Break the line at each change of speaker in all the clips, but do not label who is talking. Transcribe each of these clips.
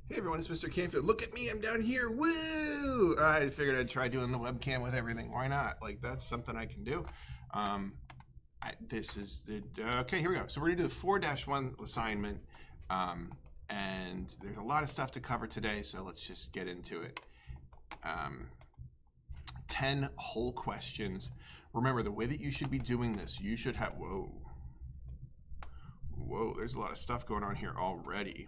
Hey everyone, it's Mr. Canfield. Look at me, I'm down here. Woo! I figured I'd try doing the webcam with everything. Why not? Like, that's something I can do. Okay, here we go. So we're gonna do the 4-1 assignment. And there's a lot of stuff to cover today, so let's just get into it. 10 whole questions. Remember, the way that you should be doing this, you should have, whoa, there's a lot of stuff going on here already.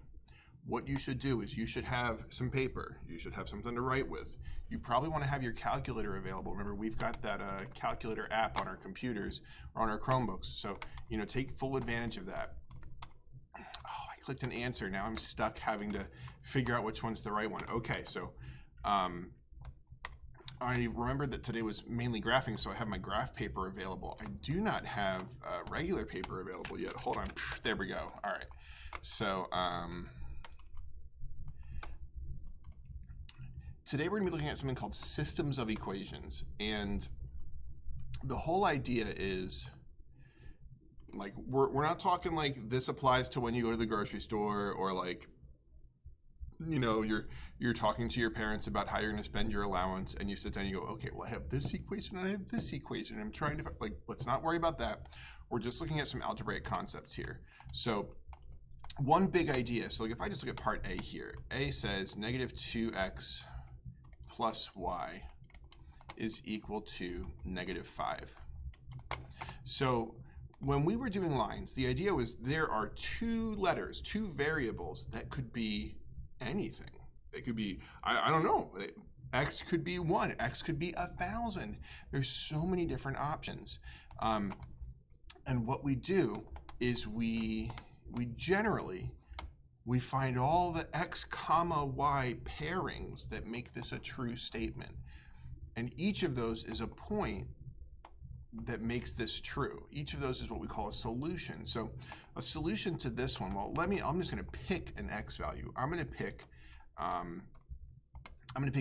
What you should do is you should have some paper. You should have something to write with. You probably want to have your calculator available. Remember, we've got that calculator app on our computers or on our Chromebooks. So, take full advantage of that. Oh, I clicked an answer. Now I'm stuck having to figure out which one's the right one. Okay, so I remembered that today was mainly graphing, so I have my graph paper available. I do not have regular paper available yet. Hold on. There we go. All right. So, today we're going to be looking at something called systems of equations, and the whole idea is, like, we're not talking like this applies to when you go to the grocery store, or like, you're talking to your parents about how you're going to spend your allowance, and you sit down and you go, okay, well, I have this equation and I have this equation. I'm trying to, like, let's not worry about that. We're just looking at some algebraic concepts here. So one big idea, so like if I just look at part A here, A says negative 2x plus y is equal to negative 5. So when we were doing lines, the idea was there are two letters, two variables that could be anything. They could be, I don't know, x could be 1, x could be 1,000. There's so many different options. And what we do is we find all the x comma y pairings that make this a true statement. And each of those is a point that makes this true. Each of those is what we call a solution. So a solution to this one, well, I'm just going to pick an x value. I'm going to pick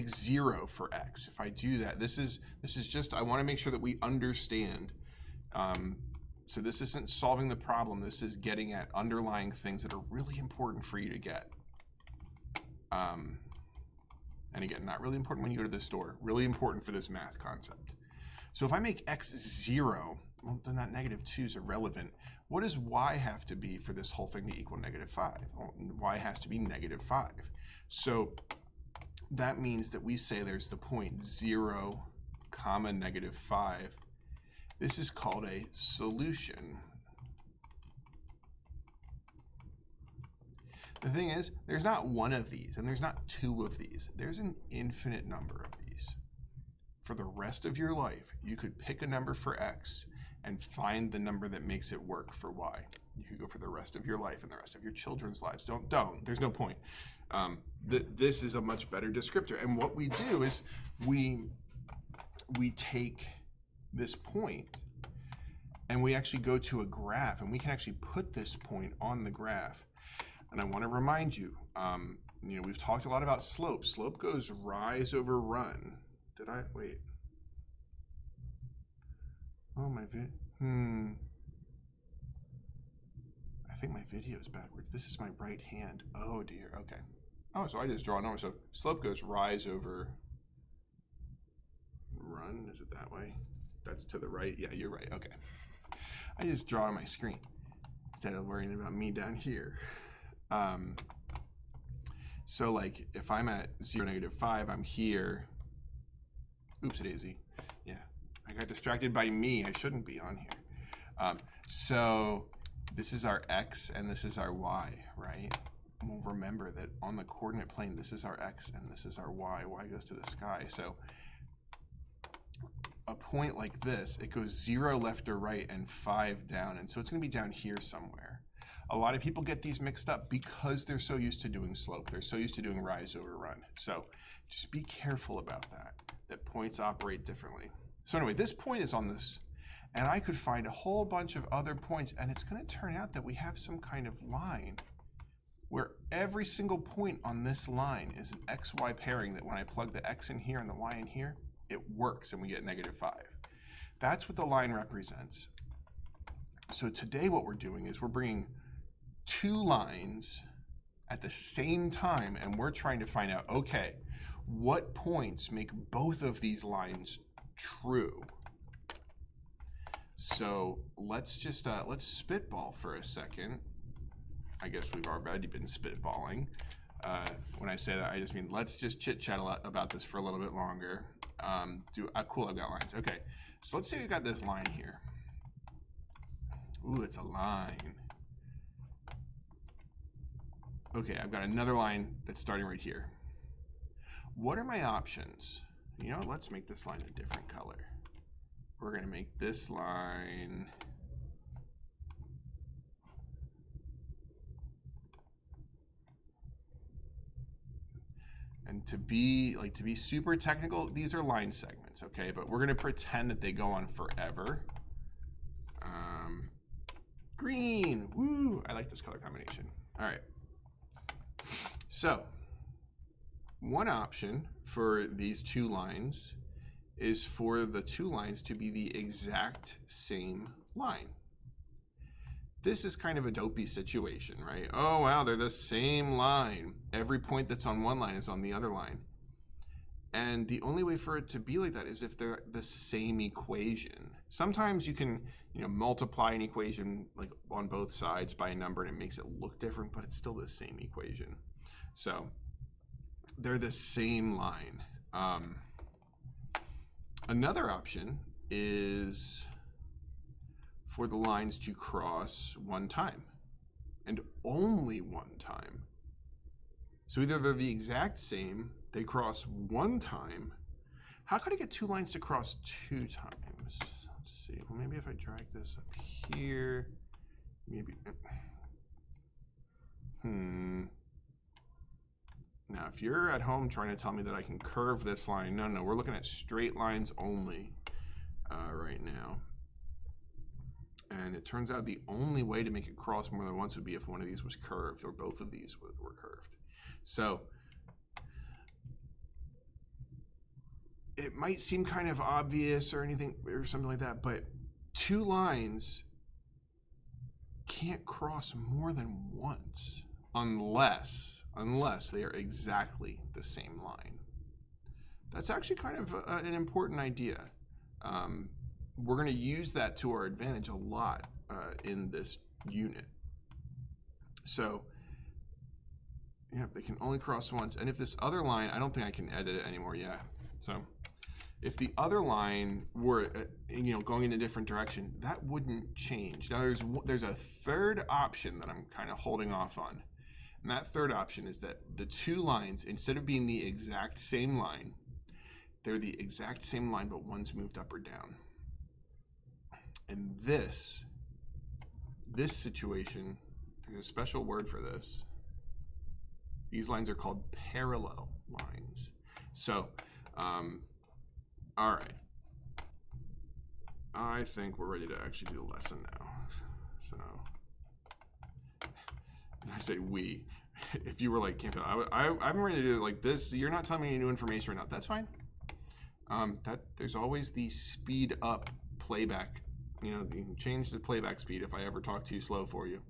0 for x. If I do that, this is just, I want to make sure that we understand. So this isn't solving the problem. This is getting at underlying things that are really important for you to get. And again, not really important when you go to the store. Really important for this math concept. So if I make x 0, well, then that negative 2 is irrelevant. What does y have to be for this whole thing to equal negative 5? Well, y has to be negative 5. So that means that we say there's the point 0, comma, negative 5. This is called a solution. The thing is, there's not one of these, and there's not two of these. There's an infinite number of these. For the rest of your life, you could pick a number for x and find the number that makes it work for y. You could go for the rest of your life and the rest of your children's lives. Don't. There's no point. This is a much better descriptor. And what we do is we take this point and we actually go to a graph, and we can actually put this point on the graph. And I want to remind you, we've talked a lot about slope. Slope goes rise over run. Did I? Wait. Oh, my I think my video is backwards. This is my right hand. Oh, dear. Okay. Oh, so I just draw a number. So slope goes rise over run. Is it that way? That's to the right. Yeah, you're right. Okay. I just draw on my screen instead of worrying about me down here. So like if I'm at 0, negative 5, I'm here. Oops, daisy. Yeah, I got distracted by me. I shouldn't be on here. So this is our x and this is our y, right? We'll remember that on the coordinate plane, this is our x and this is our y. Y goes to the sky. So a point like this, it goes 0 left or right and 5 down. And so it's going to be down here somewhere. A lot of people get these mixed up because they're so used to doing slope. They're so used to doing rise over run. So just be careful about that points operate differently. So anyway, this point is on this, and I could find a whole bunch of other points, and it's going to turn out that we have some kind of line where every single point on this line is an xy pairing that when I plug the x in here and the y in here, it works and we get negative 5. That's what the line represents. So today what we're doing is we're bringing two lines at the same time, and we're trying to find out, okay, what points make both of these lines true? So let's just let's spitball for a second. I guess we've already been spitballing. When I say that, I just mean let's just chit-chat about this for a little bit longer. Cool, I've got lines. Okay, so let's say we've got this line here. Ooh, it's a line. Okay, I've got another line that's starting right here. What are my options? You know, let's make this line a different color. We're gonna make this line and to be super technical, these are line segments, okay? But we're gonna pretend that they go on forever. Green, woo! I like this color combination. All right. So, one option for these two lines is for the two lines to be the exact same line. This is kind of a dopey situation, right? Oh, wow, they're the same line. Every point that's on one line is on the other line. And the only way for it to be like that is if they're the same equation. Sometimes you can, multiply an equation like on both sides by a number and it makes it look different, but it's still the same equation. So they're the same line. Another option is for the lines to cross one time and only one time. So either they're the exact same, they cross one time. How could I get two lines to cross two times? Let's see. Well, maybe if I drag this up here, maybe. Now, if you're at home trying to tell me that I can curve this line, no, we're looking at straight lines only right now. And it turns out the only way to make it cross more than once would be if one of these was curved or both of these were curved. So it might seem kind of obvious or anything or something like that, but two lines can't cross more than once unless they are exactly the same line. That's actually kind of an important idea. We're going to use that to our advantage a lot in this unit. So, yeah, they can only cross once. And if this other line, I don't think I can edit it anymore. Yeah. So, if the other line were, going in a different direction, that wouldn't change. Now, there's a third option that I'm kind of holding off on. And that third option is that the two lines, instead of being the exact same line, they're the exact same line, but one's moved up or down. And this situation, there's a special word for this. These lines are called parallel lines. So, all right. I think we're ready to actually do the lesson now. So, and I say we. If you were like, I'm ready to do it like this. You're not telling me any new information right now. That's fine. There's always the speed up playback. You can change the playback speed if I ever talk too slow for you.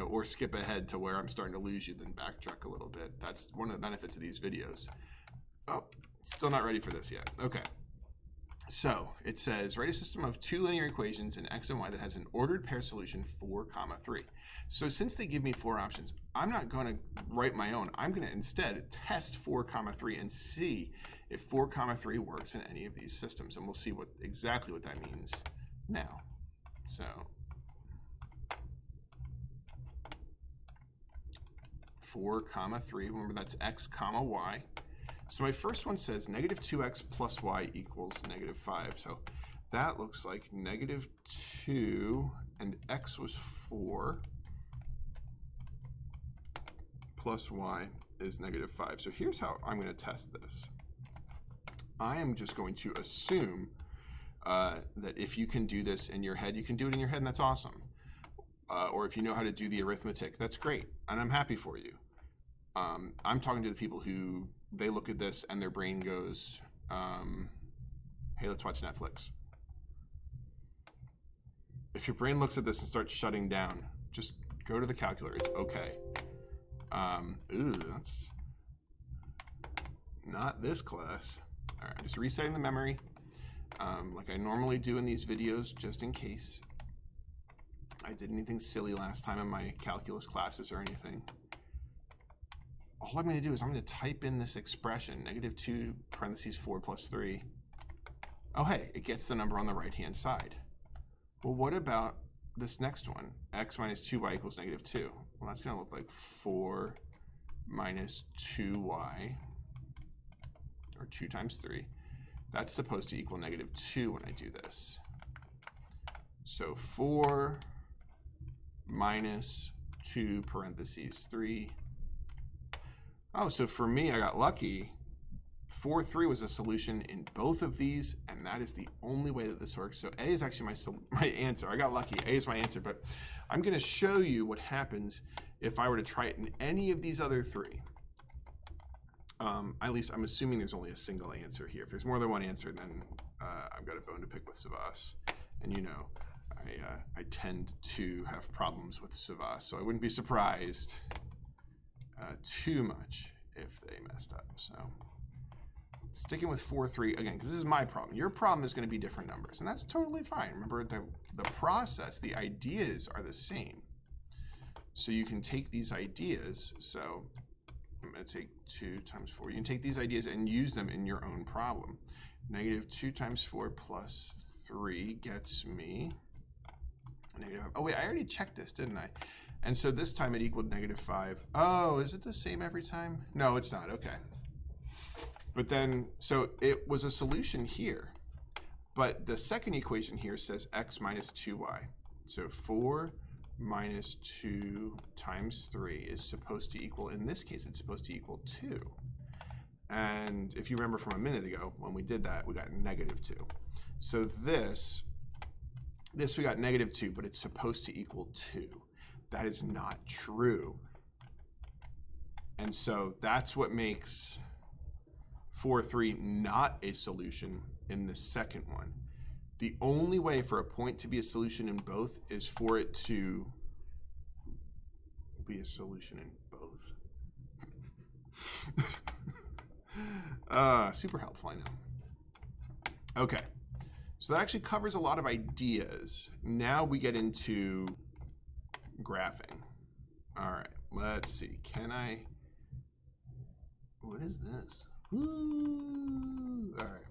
Or skip ahead to where I'm starting to lose you, then backtrack a little bit. That's one of the benefits of these videos. Oh, still not ready for this yet. Okay. So it says, write a system of two linear equations in x and y that has an ordered pair solution 4, 3. So since they give me 4 options, I'm not going to write my own. I'm going to instead test 4, 3 and see if 4, 3 works in any of these systems. And we'll see exactly what that means now. So 4, 3, remember that's x, y. So my first one says negative 2x plus y equals negative 5. So that looks like negative 2 and x was 4 plus y is negative 5. So here's how I'm going to test this. I am just going to assume that if you can do this in your head, you can do it in your head, and that's awesome. Or if you know how to do the arithmetic, that's great, and I'm happy for you. I'm talking to the people who they look at this and their brain goes, hey, let's watch Netflix. If your brain looks at this and starts shutting down, just go to the calculator. It's okay. Ooh, that's not this class. All right, I'm just resetting the memory like I normally do in these videos, just in case I did anything silly last time in my calculus classes or anything. All I'm going to do is I'm going to type in this expression, -2 parentheses 4 plus 3. Oh, hey, it gets the number on the right-hand side. Well, what about this next one? X minus 2y equals -2. Well, that's going to look like 4 minus 2y, or 2 times 3. That's supposed to equal -2 when I do this. So 4 minus 2 parentheses 3. Oh, so for me, I got lucky. 4, 3 was a solution in both of these, and that is the only way that this works. So A is actually my answer. I got lucky. A is my answer, but I'm going to show you what happens if I were to try it in any of these other three. At least I'm assuming there's only a single answer here. If there's more than one answer, then I've got a bone to pick with Savas. And you know, I tend to have problems with Savas, so I wouldn't be surprised too much if they messed up. So sticking with 4, 3 again, because this is my problem. Your problem is going to be different numbers, and that's totally fine. Remember, the process, the ideas are the same. So you can take these ideas. So I'm going to take 2 times 4. You can take these ideas and use them in your own problem. -2 times 4 plus 3 gets me -5. Oh wait, I already checked this, didn't I? And so this time it equaled -5. Oh, is it the same every time? No, it's not. Okay. But then, so it was a solution here. But the second equation here says x minus 2y. So 4 minus 2 times 3 is supposed to equal, in this case, it's supposed to equal 2. And if you remember from a minute ago, when we did that, we got -2. So this we got -2, but it's supposed to equal 2. That is not true. And so that's what makes 4, 3 not a solution in the second one. The only way for a point to be a solution in both is for it to be a solution in both. Super helpful, I know. Okay, so that actually covers a lot of ideas. Now we get into graphing. All right, let's see. Can I? What is this? Woo! All right.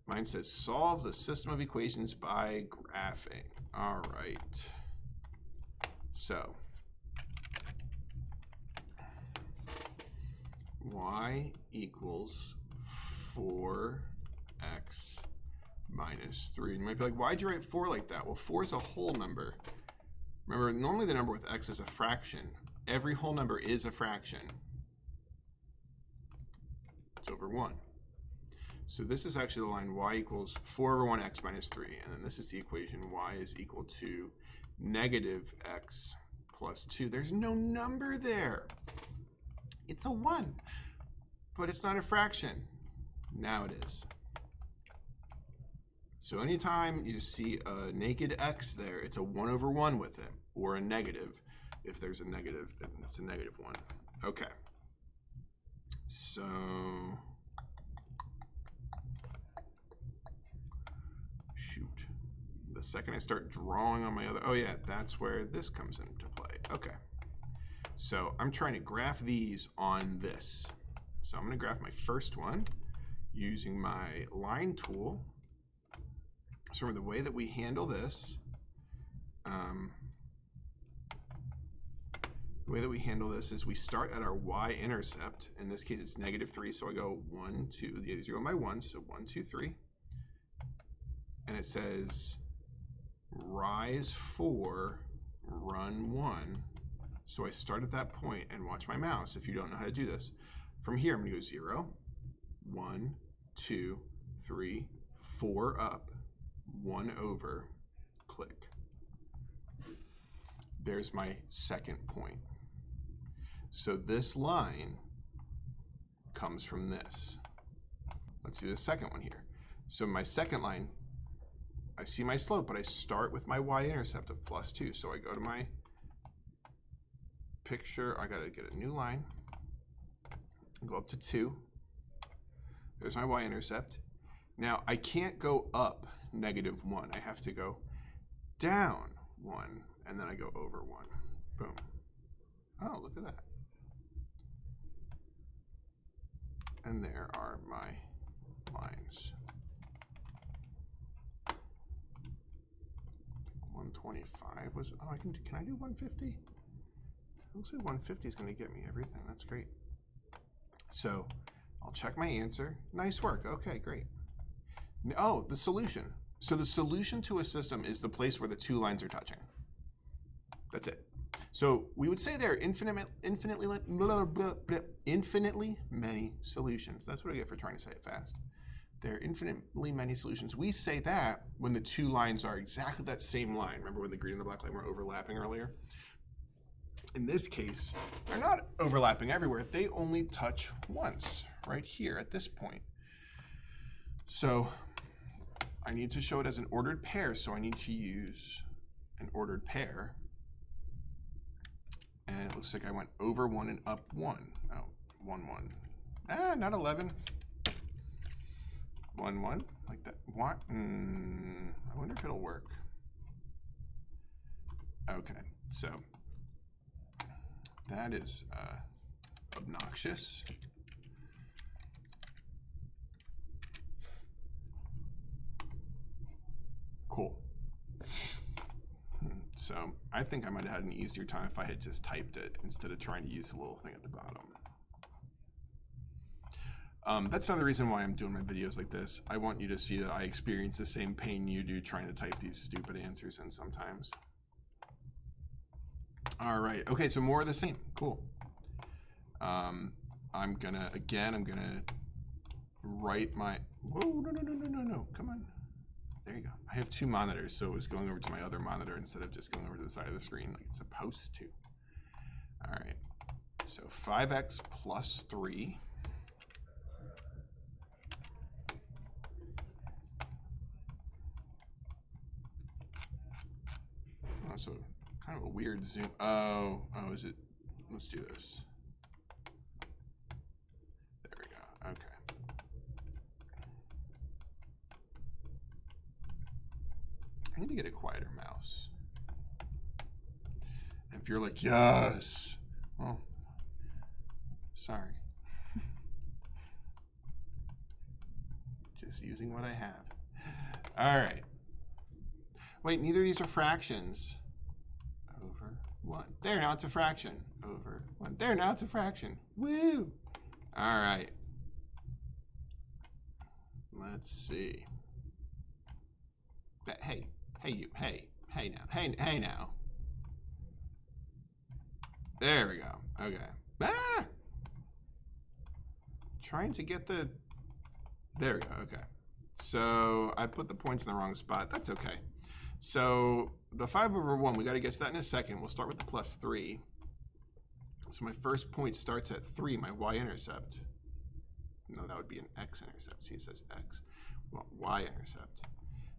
Mine says solve the system of equations by graphing. All right. So y equals 4x minus 3. You might be like, why'd you write 4 like that? Well, 4 is a whole number. Remember, normally the number with x is a fraction. Every whole number is a fraction. It's over 1. So this is actually the line y equals 4 over 1x minus 3. And then this is the equation y is equal to -x plus 2. There's no number there. It's a 1. But it's not a fraction. Now it is. So anytime you see a naked x there, it's a 1 over 1 with it, or a negative. If there's a negative, then it's a -1. Okay. So shoot. The second I start drawing on my other, oh yeah, that's where this comes into play. Okay. So I'm trying to graph these on this. So I'm going to graph my first one using my line tool. So the way that we handle this, is we start at our y-intercept. In this case, it's -3, so I go 1, 2, 0 my 1, so 1, 2, 3. And it says rise 4, run 1. So I start at that point and watch my mouse if you don't know how to do this. From here, I'm going to go 0, 1, 2, 3, 4 up, 1 over, click. There's my second point. So this line comes from this. Let's do the second one here. So my second line, I see my slope, but I start with my y-intercept of +2. So I go to my picture, I gotta get a new line, go up to 2. There's my y-intercept. Now, I can't go up -1. I have to go down 1, and then I go over 1. Boom. Oh, look at that. And there are my lines. 125 was, oh, can I do 150? It looks like 150 is going to get me everything. That's great. So I'll check my answer. Nice work. Okay, great. Oh, the solution. So the solution to a system is the place where the two lines are touching. That's it. So we would say there are infinitely many solutions. That's what I get for trying to say it fast. There are infinitely many solutions. We say that when the two lines are exactly that same line. Remember when the green and the black line were overlapping earlier? In this case, they're not overlapping everywhere. They only touch once, right here at this point. So I need to show it as an ordered pair, so I need to use an ordered pair. And it looks like I went over 1 and up 1. Oh, 1, 1. Ah, not 11. 1, 1, like that. What? I wonder if it'll work. Okay, so that is obnoxious. Cool. So I think I might have had an easier time if I had just typed it instead of trying to use the little thing at the bottom. That's another reason why I'm doing my videos like this. I want you to see that I experience the same pain you do trying to type these stupid answers in sometimes. All right, okay, so more of the same, cool. I'm gonna write my, whoa, no, come on. There you go. I have 2 monitors, so it was going over to my other monitor instead of just going over to the side of the screen like it's supposed to. All right, so 5x plus 3. Oh, so kind of a weird zoom. Oh, is it? Let's do this. There we go. Okay. I need to get a quieter mouse. And if you're like, yes, well, sorry. Just using what I have. All right. Wait, neither of these are fractions. Over 1. There, now it's a fraction. Over 1. There, now it's a fraction. Woo! All right. Let's see. Hey you, hey now. There we go. Okay. Ah! Trying to get the, there we go, okay. So I put the points in the wrong spot. That's okay. So the 5 over 1, we got to get to that in a second. We'll start with the plus 3. So my first point starts at 3, my y-intercept. No, that would be an x-intercept. See, it says x. Well, y-intercept.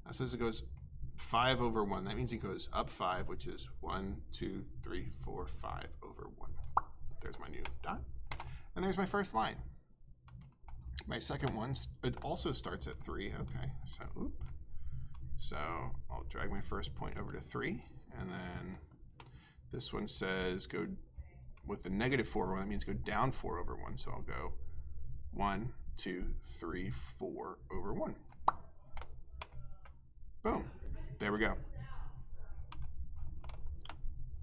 Now it says it goes 5 over 1. That means it goes up 5, which is 1, 2, 3, 4, 5 over 1. There's my new dot. And there's my first line. My second one, it also starts at 3. Okay, so oop. So I'll drag my first point over to 3, and then this one says go with the -4 over 1. That means go down 4 over 1. So I'll go 1, 2, 3, 4 over 1. Boom. There we go.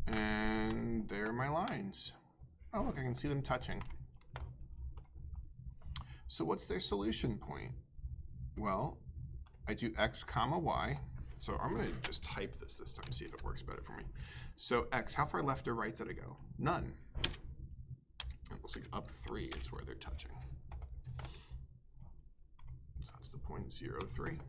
And there are my lines. Oh, look, I can see them touching. So what's their solution point? Well, I do x comma y. So I'm going to just type this time, see if it works better for me. So x, how far left or right did I go? None. It looks like up 3 is where they're touching. So that's the point 0, 3.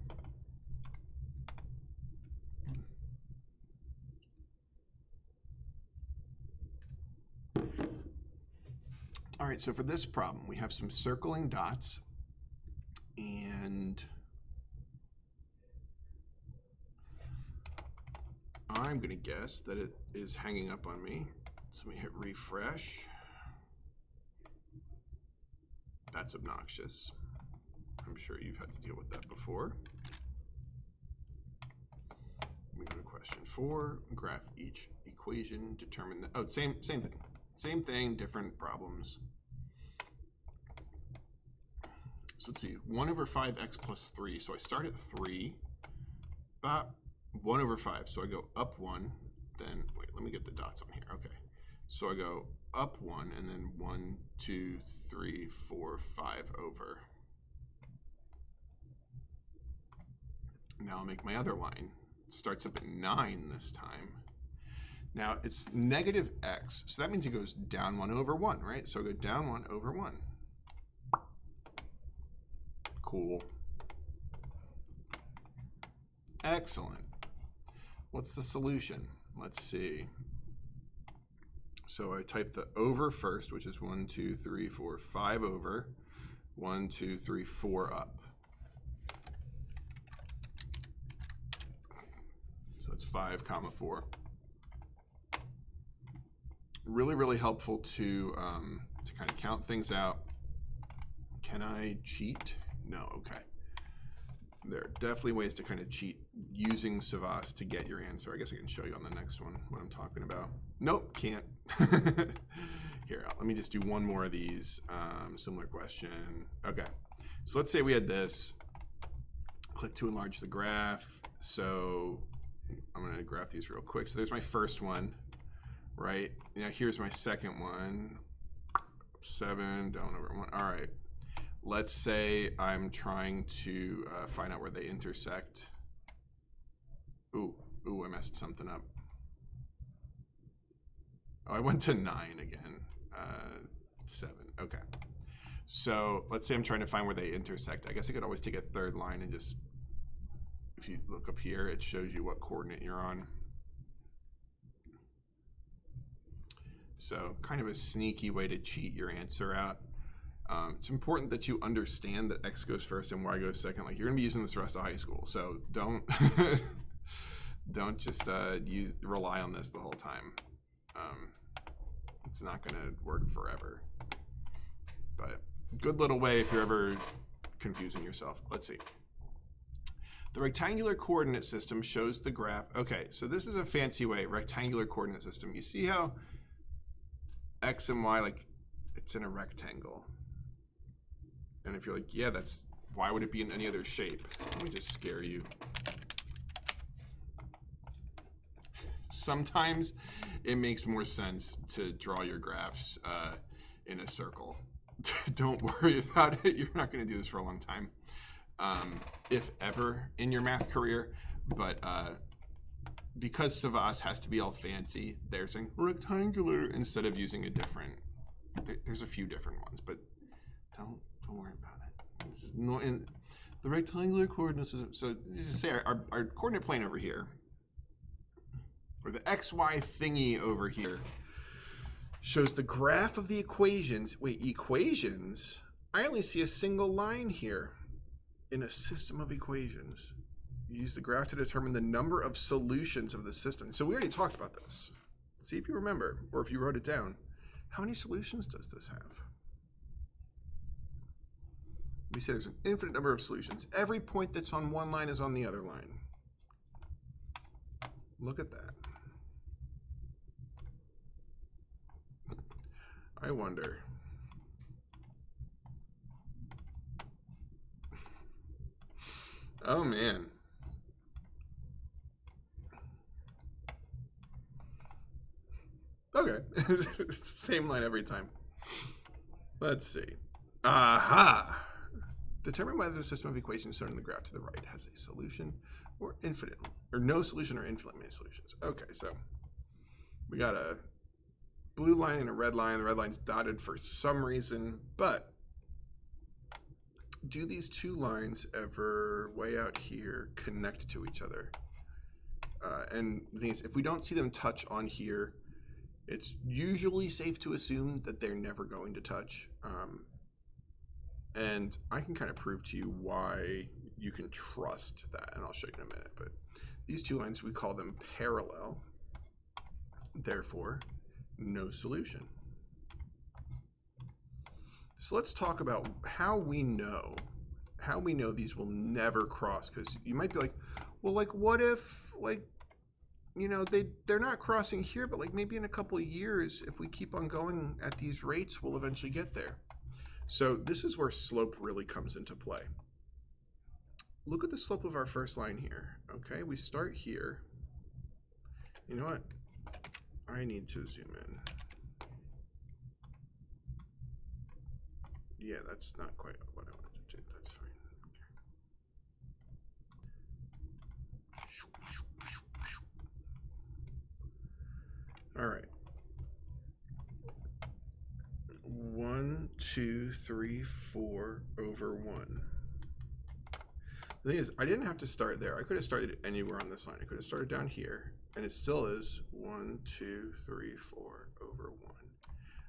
All right, so for this problem, we have some circling dots, and I'm going to guess that it is hanging up on me. So let me hit refresh. That's obnoxious. I'm sure you've had to deal with that before. We go to question 4, graph each equation, determine the, oh, same thing. Same thing, different problems. So let's see, 1 over 5x plus 3. So I start at 3, about 1 over 5. So I go up 1, then, wait, let me get the dots on here. Okay. So I go up 1, and then 1, 2, 3, 4, 5 over. Now I'll make my other line. It starts up at 9 this time. Now it's negative x, so that means it goes down 1 over 1, right? So I go down 1 over 1. Cool. Excellent. What's the solution? Let's see. So I type the over first, which is 1, 2, 3, 4, 5 over. 1, 2, 3, 4 up. So it's 5 comma 4. Really, really helpful to kind of count things out. Can I cheat? No, okay. There are definitely ways to kind of cheat using Savas to get your answer. I guess I can show you on the next one what I'm talking about. Nope, can't. Here, let me just do one more of these. Similar question. Okay, so let's say we had this. Click to enlarge the graph. So I'm going to graph these real quick. So there's my first one, right? Now here's my second one. 7, down over 1. All right. Let's say I'm trying to find out where they intersect. Ooh, I messed something up. Oh, I went to 9 again. 7, okay. So let's say I'm trying to find where they intersect. I guess I could always take a third line and just, if you look up here, it shows you what coordinate you're on. So kind of a sneaky way to cheat your answer out. It's important that you understand that x goes first and y goes second. Like, you're going to be using this the rest of high school, so don't don't just rely on this the whole time. It's not going to work forever. But good little way if you're ever confusing yourself. Let's see. The rectangular coordinate system shows the graph. Okay, so this is a fancy way, rectangular coordinate system. You see how x and y, like, it's in a rectangle. And if you're like, yeah, that's, why would it be in any other shape? Let me just scare you. Sometimes it makes more sense to draw your graphs in a circle. Don't worry about it. You're not going to do this for a long time, if ever in your math career. But because Savas has to be all fancy, they're saying rectangular instead of using a different. There's a few different ones, but don't worry about it. This is no, in the rectangular coordinates. So just say our coordinate plane over here, or the XY thingy over here, shows the graph of the equations. Wait, equations? I only see a single line here in a system of equations. You use the graph to determine the number of solutions of the system. So we already talked about this. See if you remember, or if you wrote it down. How many solutions does this have? We said there's an infinite number of solutions. Every point that's on one line is on the other line. Look at that. I wonder. Oh, man. Okay. Same line every time. Let's see. Aha! Determine whether the system of equations shown in the graph to the right has a solution or infinite, or no solution or infinite many solutions. Okay, so we got a blue line and a red line. The red line's dotted for some reason, but do these two lines ever, way out here, connect to each other? And the thing is, if we don't see them touch on here, it's usually safe to assume that they're never going to touch. And I can kind of prove to you why you can trust that, and I'll show you in a minute. But these two lines, we call them parallel. Therefore, no solution. So let's talk about how we know these will never cross, because you might be like, well, like, what if, like, you know, they're not crossing here, but like maybe in a couple of years, if we keep on going at these rates, we'll eventually get there. So this is where slope really comes into play. Look at the slope of our first line here. Okay, we start here. You know what? I need to zoom in. Yeah, that's not quite what I wanted to do. That's fine. Okay. All right. 1, 2, 3, 4 over 1. The thing is, I didn't have to start there. I could have started anywhere on this line. I could have started down here, and it still is 1, 2, 3, 4 over 1.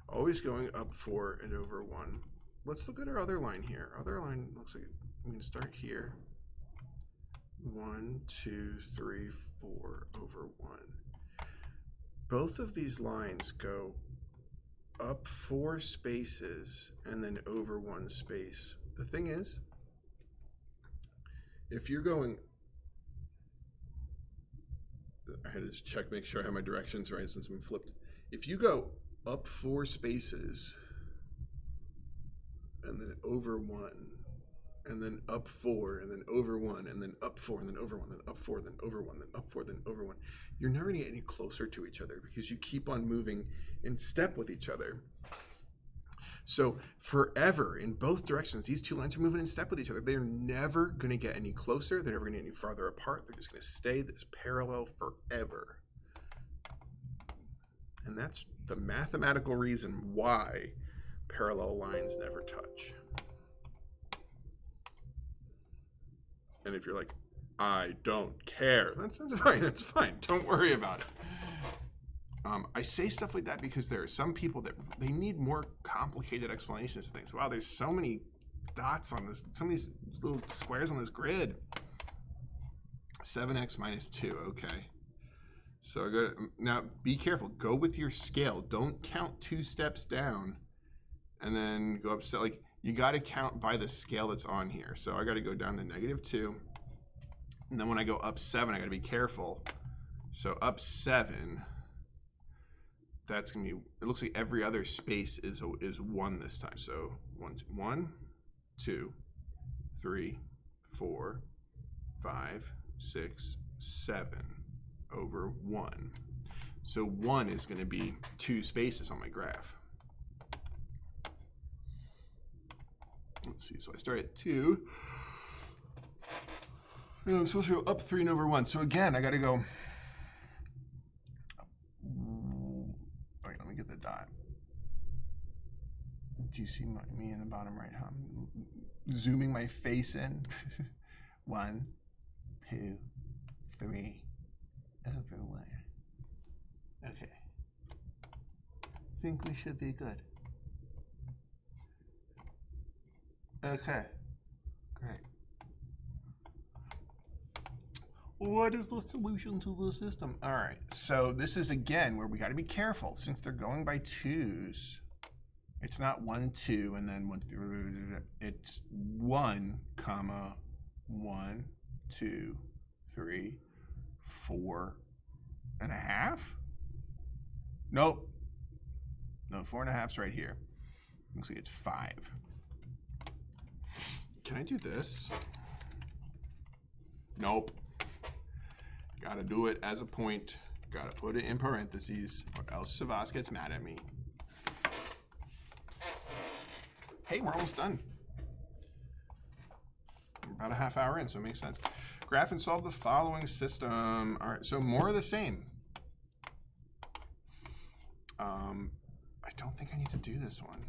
Always going up 4 and over 1. Let's look at our other line here. Our other line looks like we can start here. 1, 2, 3, 4 over 1. Both of these lines go up 4 spaces and then over 1 space. The thing is, if you're going, I had to just check, make sure I have my directions right since I'm flipped. If you go up 4 spaces and then over 1, and then up 4, and then over 1, and then up 4, and then over 1, then up 4, then over 1, then up 4, then over 1, you're never going to get any closer to each other because you keep on moving in step with each other. So forever, in both directions, these two lines are moving in step with each other. They're never going to get any closer. They're never going to get any farther apart. They're just going to stay this parallel forever. And that's the mathematical reason why parallel lines never touch. And if you're like, I don't care, that's fine. That's fine. Don't worry about it. I say stuff like that because there are some people that they need more complicated explanations of things. Wow, there's so many dots on this, so many little squares on this grid. 7x minus 2, okay. So I go to, now be careful. Go with your scale. Don't count 2 steps down and then go up. So like you got to count by the scale that's on here. So I got to go down to -2. And then when I go up 7, I got to be careful. So up 7, that's going to be, it looks like every other space is 1 this time. So 1, 2, 3, 4, 5, 6, 7 over 1. So 1 is going to be 2 spaces on my graph. Let's see, so I start at 2. And I'm supposed to go up 3 and over 1. So again, I got to go, wait, let me get the dot. Do you see me in the bottom right? I'm zooming my face in. 1, 2, 3, over 1. Okay. Think we should be good. Okay, great. What is the solution to the system? All right, so this is again where we got to be careful since they're going by 2s. It's not 1, 2, and then 1, 3. It's 1, comma, 1, 2, 3, 4 and a half. Nope. No, 4 and a half's right here. Looks like it's 5. Can I do this? Nope. Gotta do it as a point. Gotta put it in parentheses, or else Savas gets mad at me. Hey, we're almost done. We're about a half hour in, so it makes sense. Graph and solve the following system. All right, so more of the same. I don't think I need to do this one.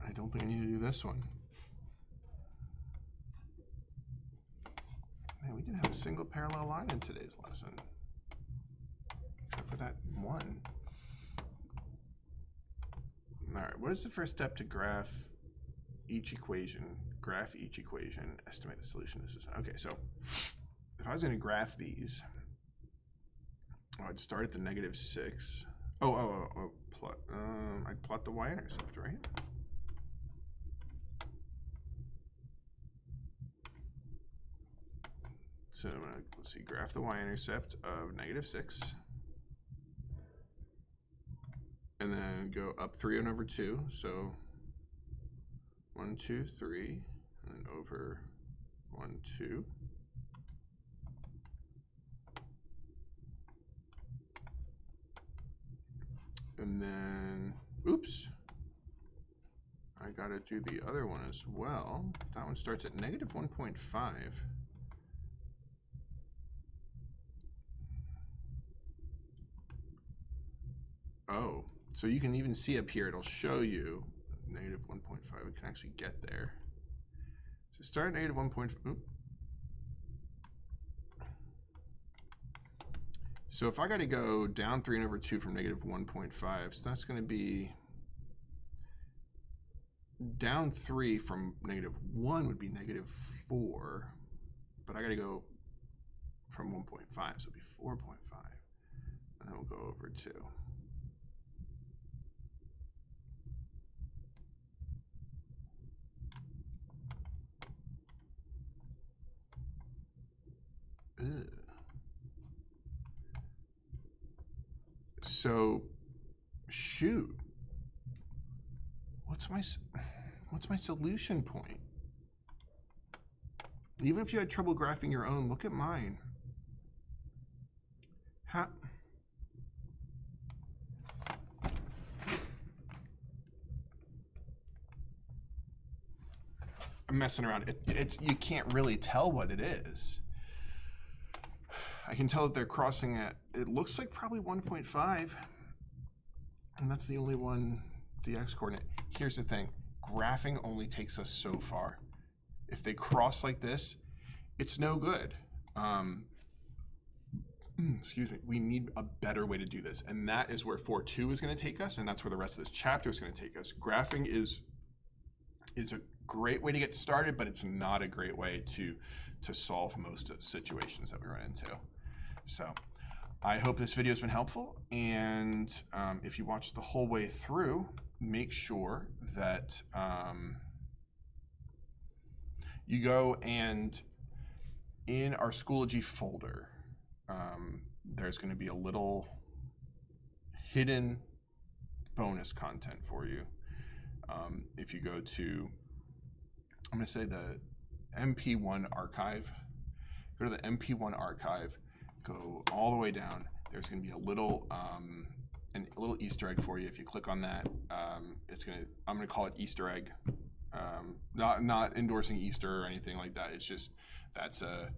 I don't think I need to do this one. Man, we didn't have a single parallel line in today's lesson. Except for that one. All right, what is the first step to graph each equation? Graph each equation, estimate the solution. This is okay, so if I was going to graph these, Oh, I'd start at the -6. Plot. I'd plot the y-intercept, right? So let's see, graph the y-intercept of -6. And then go up 3/2. So 1, 2, 3, and then over 1, 2. And then, oops, I gotta do the other one as well. That one starts at -1.5. Oh, so you can even see up here, it'll show you -1.5. We can actually get there. So start at -1.5. So if I got to go down 3/2 from -1.5, so that's going to be down 3 from -1 would be -4, but I got to go from 1.5, so it'd be 4.5, and then we'll go over 2. Ugh. So, shoot, what's my solution point? Even if you had trouble graphing your own, look at mine. I'm messing around. You can't really tell what it is. I can tell that they're crossing at, it looks like probably 1.5. And that's the only one, the x-coordinate. Here's the thing, graphing only takes us so far. If they cross like this, it's no good. Excuse me, we need a better way to do this. And that is where 4.2 is gonna take us, and that's where the rest of this chapter is gonna take us. Graphing is a great way to get started, but it's not a great way to solve most situations that we run into. So I hope this video has been helpful, and if you watch the whole way through, make sure that you go and in our Schoology folder, there's going to be a little hidden bonus content for you. If you go to, I'm going to say the MP1 archive, go to the MP1 archive, go all the way down. There's going to be a little Easter egg for you. If you click on that, I'm going to call it Easter egg. Not endorsing Easter or anything like that. It's just that's a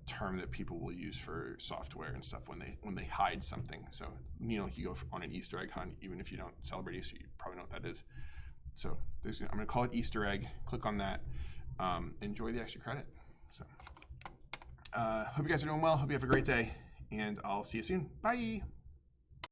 term that people will use for software and stuff when they hide something. So like you go on an Easter egg hunt, even if you don't celebrate Easter, you probably know what that is. So I'm going to call it Easter egg. Click on that. Enjoy the extra credit. So hope you guys are doing well. Hope you have a great day, and I'll see you soon. Bye.